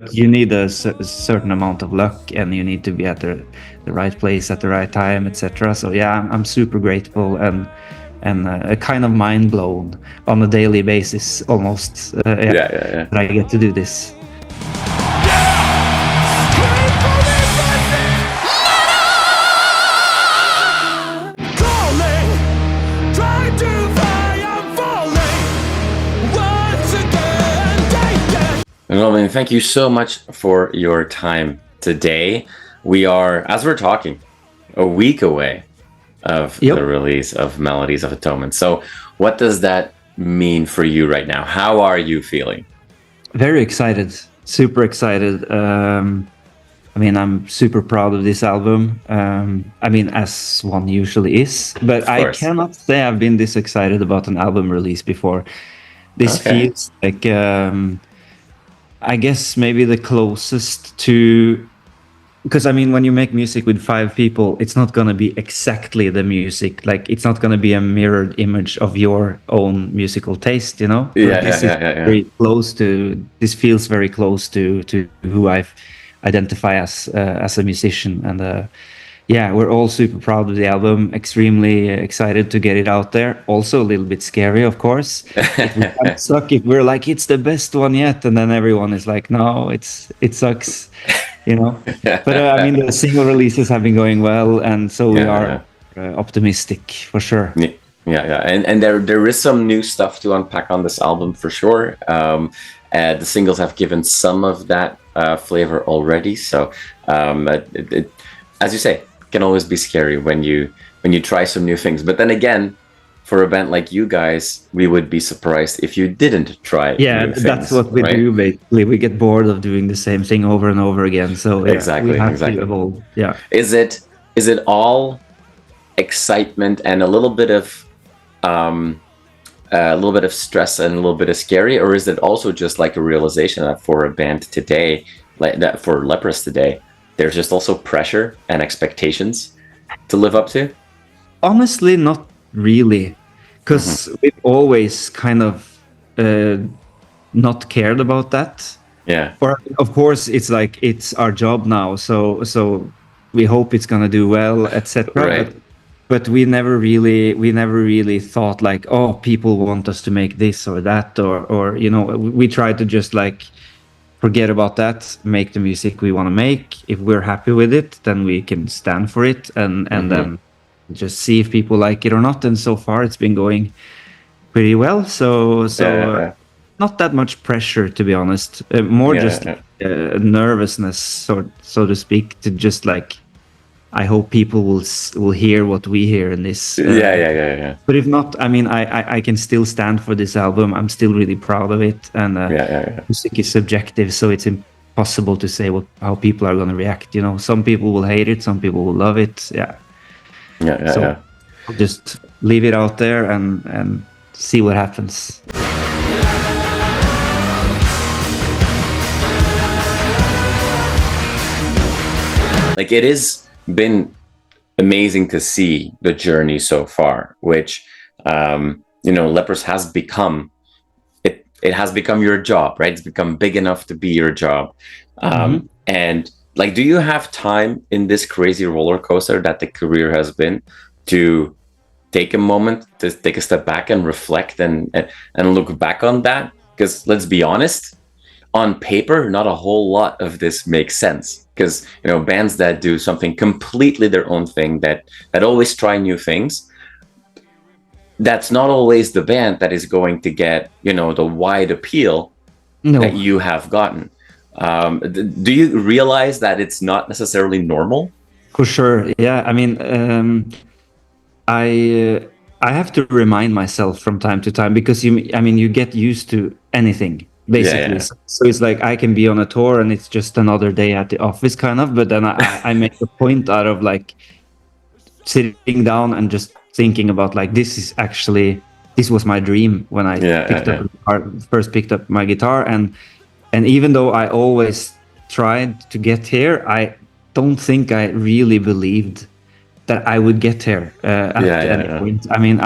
you need a certain amount of luck, and you need to be at the right place at the right time, etc. So yeah, I'm super grateful and kind of mind blown on a daily basis almost. Yeah. That I get to do this. Robin, thank you so much for your time today. We are, as we're talking, a week away of the release of Melodies of Atonement. So what does that mean for you right now? How are you feeling? Very excited, super excited. I mean, I'm super proud of this album. I mean, as one usually is, but I cannot say I've been this excited about an album release before. This feels like, I guess maybe the closest to, because I mean, when you make music with 5 people, it's not going to be exactly the music. Like, it's not going to be a mirrored image of your own musical taste, you know? Very close to, this feels very close to who I've identify as a musician. And yeah, we're all super proud of the album, extremely excited to get it out there. Also a little bit scary, of course. It suck if we're like, it's the best one yet, and then everyone is like, no, it sucks, you know. But I mean, the single releases have been going well, and so we are optimistic for sure. Yeah, and there is some new stuff to unpack on this album for sure. The singles have given some of that flavor already, so as you say, can always be scary when you try some new things. But then again, for a band like you guys, we would be surprised if you didn't try new things, that's what we do basically. We get bored of doing the same thing over and over again, so exactly. to evolve. Is it all excitement and a little bit of stress and a little bit of scary, or is it also just like a realization that for a band today, like that for Leprous today, there's just also pressure and expectations to live up to? Honestly, not really, because we've always kind of not cared about that. Yeah. Or of course, it's like it's our job now, so we hope it's gonna do well, etc. Right. But we never really thought like, oh, people want us to make this or that, or you know, we try to just like forget about that, make the music we want to make. If we're happy with it, then we can stand for it, and then just see if people like it or not. And so far, it's been going pretty well. So not that much pressure, to be honest. More just nervousness, so to speak, to just like, I hope people will hear what we hear in this. Yeah. But if not, I mean, I can still stand for this album. I'm still really proud of it, and music is subjective, so it's impossible to say how people are going to react. You know, some people will hate it, some people will love it. So just leave it out there and see what happens. Like, it is been amazing to see the journey so far, which Leprous has become. It has become your job, right? It's become big enough to be your job. And like, do you have time in this crazy roller coaster that the career has been to take a moment to take a step back and reflect and look back on that? Because let's be honest, on paper, not a whole lot of this makes sense. Because, you know, bands that do something completely their own thing, that always try new things, that's not always the band that is going to get, you know, the wide appeal that you have gotten. Do you realize that it's not necessarily normal? For sure, yeah. I mean, I have to remind myself from time to time, because you get used to anything. Basically, so it's like I can be on a tour and it's just another day at the office, kind of. But then I make a point out of like sitting down and just thinking about like, this was my dream when I first picked up my guitar, and even though I always tried to get here, I don't think I really believed that I would get here at any point. I mean,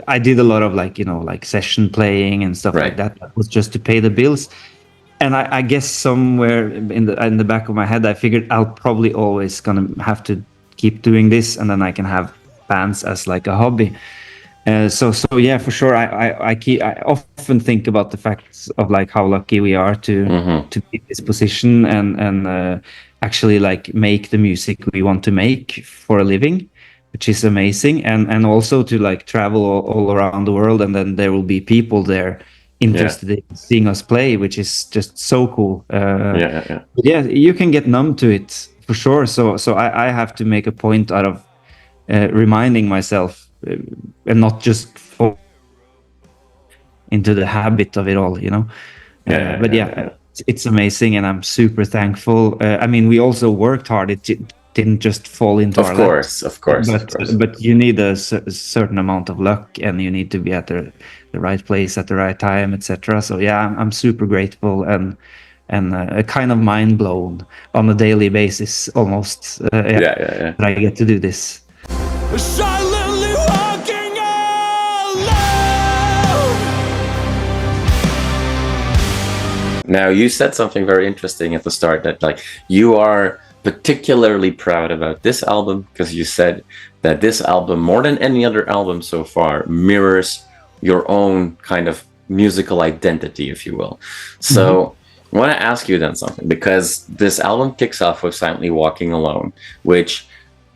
I did a lot of like, you know, like session playing and stuff like that. That was just to pay the bills. and I guess somewhere in the back of my head, I figured I'll probably always gonna have to keep doing this, and then I can have bands as like a hobby. So yeah, for sure. I often think about the fact of like how lucky we are to be in this position and actually like make the music we want to make for a living, which is amazing, and also to like travel all around the world, and then there will be people there interested in seeing us play, which is just so cool. Yeah, you can get numb to it for sure. So I have to make a point out of reminding myself and not just fall into the habit of it all, you know. It's amazing, and I'm super thankful. I mean, we also worked hard. It didn't just fall into our laps. Of course. But you need a certain amount of luck, and you need to be at the right place at the right time, etc. So yeah, I'm super grateful and kind of mind blown on a daily basis, almost. That I get to do this. Silently walking alone. Now, you said something very interesting at the start, that like you are particularly proud about this album because you said that this album, more than any other album so far, mirrors your own kind of musical identity, if you will. So I want to ask you then something, because this album kicks off with Silently Walking Alone, which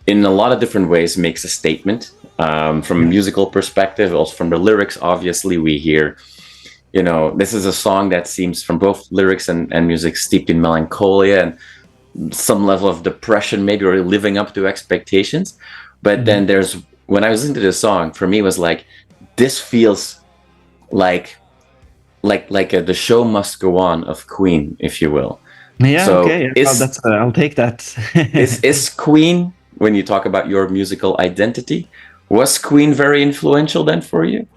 in a lot of different ways makes a statement from a musical perspective. Also from the lyrics, obviously we hear, you know, this is a song that seems from both lyrics and music steeped in melancholia and some level of depression, maybe, or living up to expectations. But then there's, when I was into this song, for me it was like, this feels like the show must go on of Queen, if you will. Yeah, so okay. I'll take that. is Queen, when you talk about your musical identity, was Queen very influential then for you?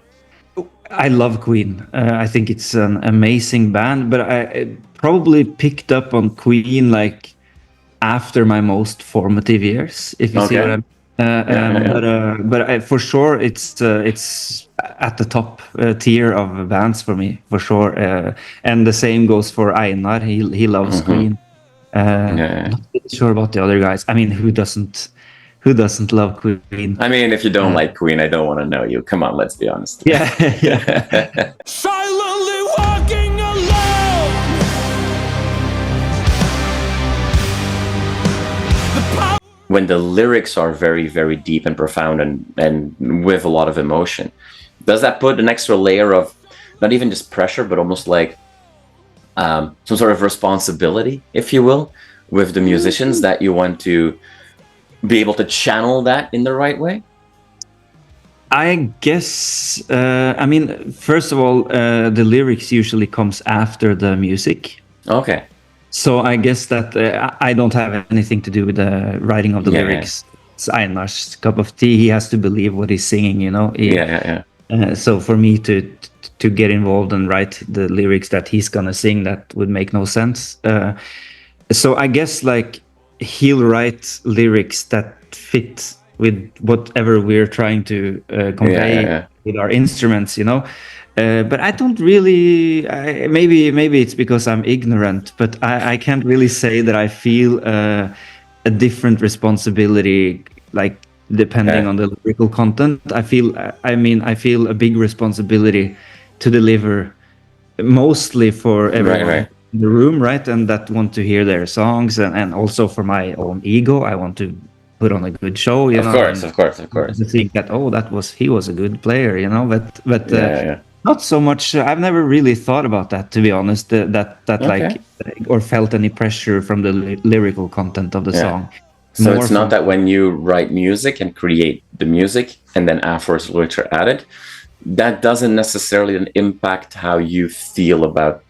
I love Queen. I think it's an amazing band, but I probably picked up on Queen like after my most formative years, if you see what I mean. But for sure, it's at the top tier of bands for me, for sure. And the same goes for Einar. He loves Queen. Not really sure about the other guys. I mean, who doesn't love Queen? I mean, if you don't like Queen, I don't want to know you. Come on, let's be honest. Yeah. Silently walking alone. When the lyrics are very, very deep and profound and with a lot of emotion, does that put an extra layer of not even just pressure, but almost like some sort of responsibility, if you will, with the musicians, that you want to be able to channel that in the right way? I guess, I mean, first of all, the lyrics usually comes after the music. Okay. So I guess that I don't have anything to do with the writing of the lyrics. It's Einar's cup of tea. He has to believe what he's singing, you know? So for me to get involved and write the lyrics that he's gonna sing, that would make no sense. So I guess like he'll write lyrics that fit with whatever we're trying to convey with our instruments, you know. But I don't really. Maybe it's because I'm ignorant, but I can't really say that I feel a different responsibility, like depending on the lyrical content. I feel a big responsibility to deliver, mostly for everyone in the room, right? And that want to hear their songs, and also for my own ego, I want to put on a good show, you know. Of course. To think that he was a good player, you know. But not so much. I've never really thought about that, to be honest. Like, or felt any pressure from the lyrical content of the song. So it's not that when you write music and create the music, and then afterwards lyrics are added, that doesn't necessarily impact how you feel about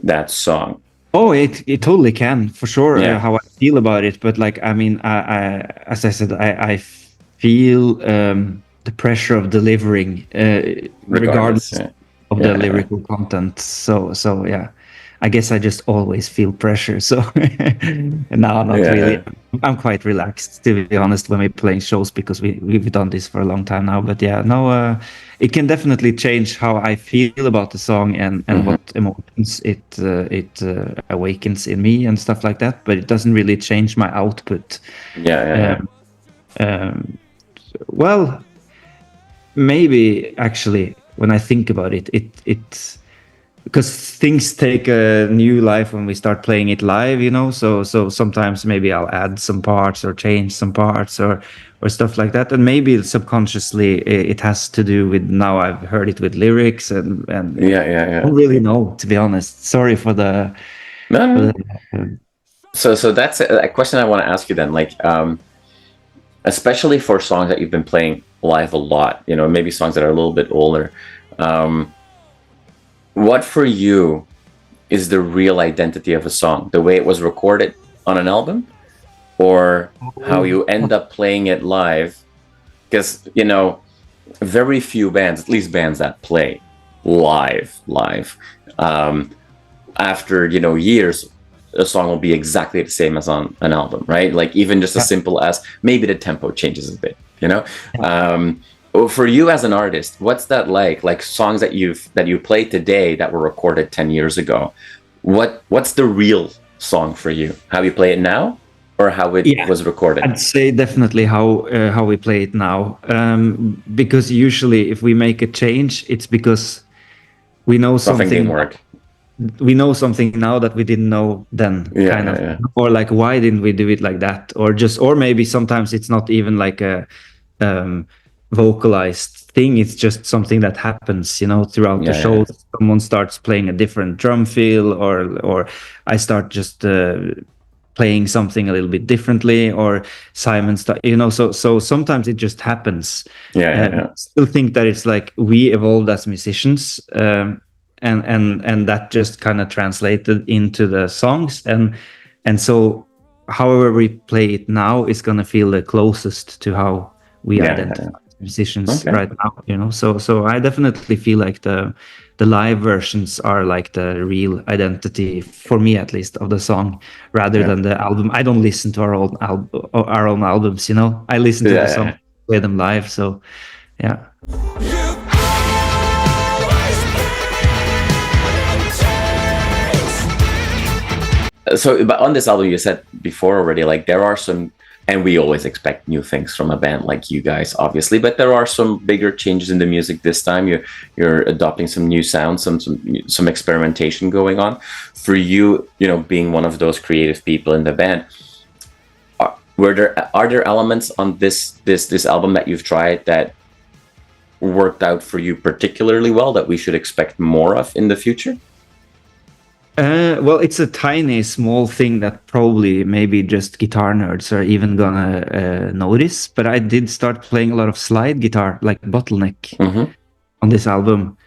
that song. Oh, it totally can, for sure. How I feel about it, but like, I mean, I as I said, I feel the pressure of delivering, regardless of the lyrical content. So yeah, I guess I just always feel pressure. So now, not really. I'm quite relaxed, to be honest, when we're playing shows, because we've done this for a long time now. But yeah, no, it can definitely change how I feel about the song and what emotions it awakens in me and stuff like that. But it doesn't really change my output. Well, maybe actually, when I think about it, it's because things take a new life when we start playing it live, you know. So sometimes maybe I'll add some parts or change some parts or stuff like that, and maybe subconsciously it has to do with, now I've heard it with lyrics and I don't really know, to be honest. Sorry for the. No. So that's a question I want to ask you then, like, especially for songs that you've been playing live a lot, you know, maybe songs that are a little bit older. What for you is the real identity of a song? The way it was recorded on an album, or how you end up playing it live? Because, you know, very few bands, at least bands that play live, after, you know, years, a song will be exactly the same as on an album, right? Like even just as simple as maybe the tempo changes a bit, you know? For you as an artist, what's that like? Like songs that you play today that were recorded 10 years ago, what's the real song for you? How you play it now, or how it was recorded? I'd say definitely how we play it now, because usually if we make a change, it's because we know something didn't work. We know something now that we didn't know then, or like, why didn't we do it like that? Or maybe sometimes it's not even like a vocalized thing, it's just something that happens, you know, throughout the show. Someone starts playing a different drum feel, or I start just playing something a little bit differently, or Simon you know, so sometimes it just happens. I still think that it's like we evolved as musicians, and that just kind of translated into the songs, and so however we play it now is going to feel the closest to how we identify musicians right now, you know. So I definitely feel like the live versions are like the real identity, for me at least, of the song, rather than the album. I don't listen to our own albums, you know. I listen to the song, play them live. So So, but on this album, you said before already, like there are some, and we always expect new things from a band like you guys, obviously, but there are some bigger changes in the music this time. You're adopting some new sounds, some experimentation going on. For you, you know, being one of those creative people in the band, are there elements on this album that you've tried that worked out for you particularly well that we should expect more of in the future? Well, it's a tiny, small thing that probably maybe just guitar nerds are even gonna notice. But I did start playing a lot of slide guitar, like Bottleneck, on this album,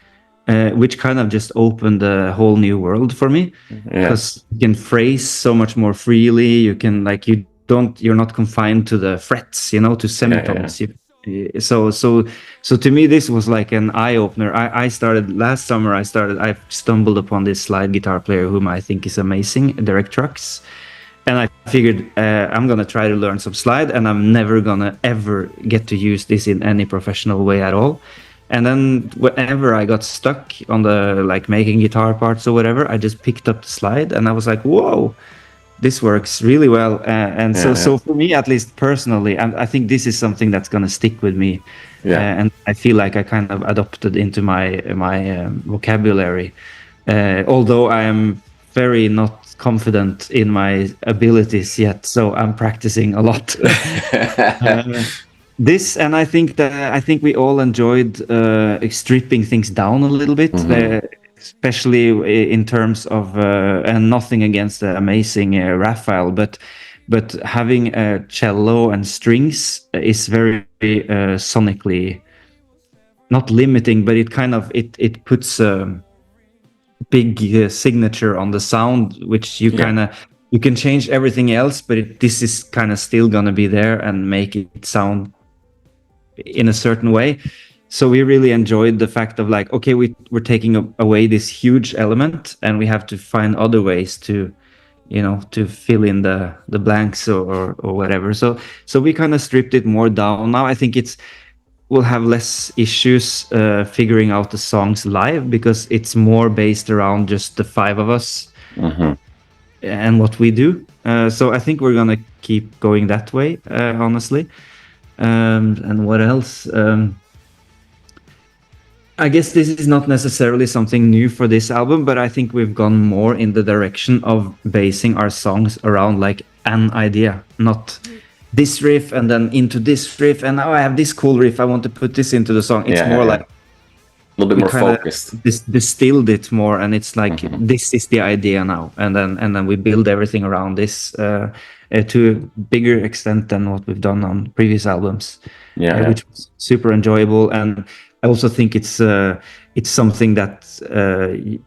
which kind of just opened a whole new world for me. Because you can phrase so much more freely. You can, like, you're not confined to the frets, you know, to semitones. So to me, this was like an eye opener. I started last summer. I stumbled upon this slide guitar player whom I think is amazing, Derek Trucks, and I figured I'm gonna try to learn some slide, and I'm never gonna ever get to use this in any professional way at all. And then whenever I got stuck on the, like, making guitar parts or whatever, I just picked up the slide, and I was like, whoa, this works really well. So for me, at least personally, I think this is something that's going to stick with me. And I feel like I kind of adopted into my vocabulary. Although I am very not confident in my abilities yet, so I'm practicing a lot. This, and I think we all enjoyed stripping things down a little bit. Especially in terms of, and nothing against the amazing Raphael, but having a cello and strings is very sonically not limiting, but it kind of it puts a big signature on the sound, which you you can change everything else, but this is kind of still gonna be there and make it sound in a certain way. So we really enjoyed the fact of, like, okay, we're taking away this huge element, and we have to find other ways to to fill in the blanks or whatever. So we kind of stripped it more down. Now I think we'll have less issues figuring out the songs live, because it's more based around just the 5 of us and what we do. So I think we're gonna keep going that way, honestly. And what else? I guess this is not necessarily something new for this album, but I think we've gone more in the direction of basing our songs around like an idea, not this riff and then into this riff, and now I have this cool riff, I want to put this into the song. It's more like a little bit more focused. Distilled it more, and it's like this is the idea now, and then we build everything around this to a bigger extent than what we've done on previous albums. Which was super enjoyable. And I also think it's something that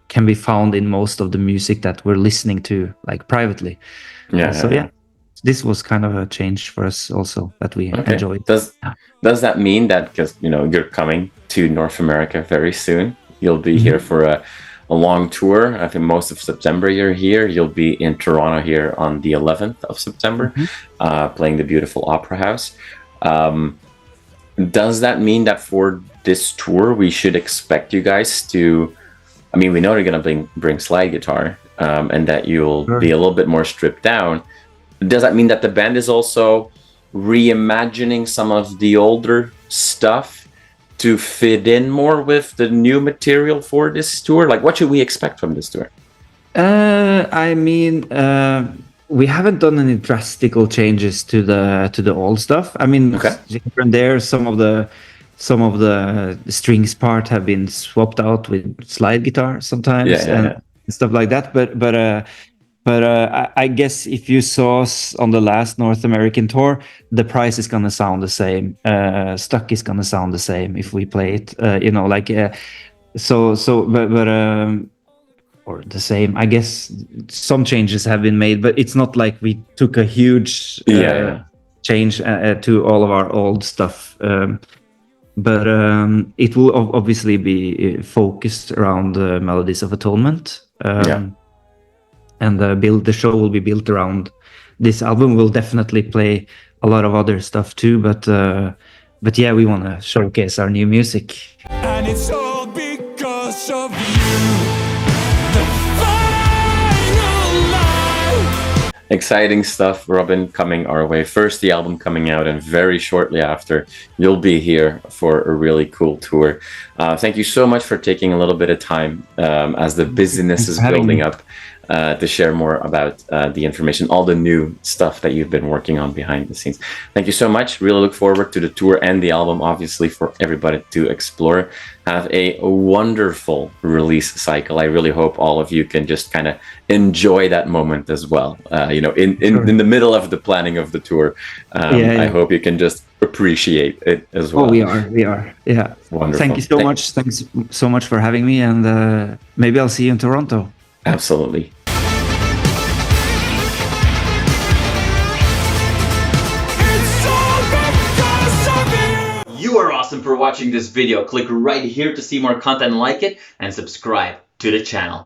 can be found in most of the music that we're listening to, like privately. This was kind of a change for us also that we enjoyed. Does that mean that, because you're coming to North America very soon, you'll be here for a long tour? I think most of September you're here. You'll be in Toronto here on the 11th of September, playing the beautiful Opera House. Does that mean that for this tour we should expect you guys to, I mean, we know you're going to bring slide guitar, and that you'll be a little bit more stripped down. Does that mean that the band is also reimagining some of the older stuff to fit in more with the new material for this tour? Like, what should we expect from this tour? I mean, we haven't done any drastical changes to the old stuff. I mean, here and there, some of the strings part have been swapped out with slide guitar sometimes, and stuff like that. But I guess if you saw us on the last North American tour, the price is gonna sound the same. Stuck is gonna sound the same if we play it. Or the same. I guess some changes have been made, but it's not like we took a huge change to all of our old stuff. But it will obviously be focused around Melodies of Atonement. And the show will be built around this album. We'll definitely play a lot of other stuff too, but yeah, we want to showcase our new music. And it's all because of you. The final line. Exciting stuff, Robin, coming our way. First, the album coming out, and very shortly after, you'll be here for a really cool tour. Thank you so much for taking a little bit of time as the busyness is building up. To share more about the information, all the new stuff that you've been working on behind the scenes. Thank you so much. Really look forward to the tour and the album, obviously, for everybody to explore. Have a wonderful release cycle. I really hope all of you can just kind of enjoy that moment as well. In the middle of the planning of the tour, I hope you can just appreciate it as well. Oh, we are. Yeah. Wonderful. Thank you so much. Thanks so much for having me, and maybe I'll see you in Toronto. Absolutely. You are awesome for watching this video. Click right here to see more content like it and subscribe to the channel.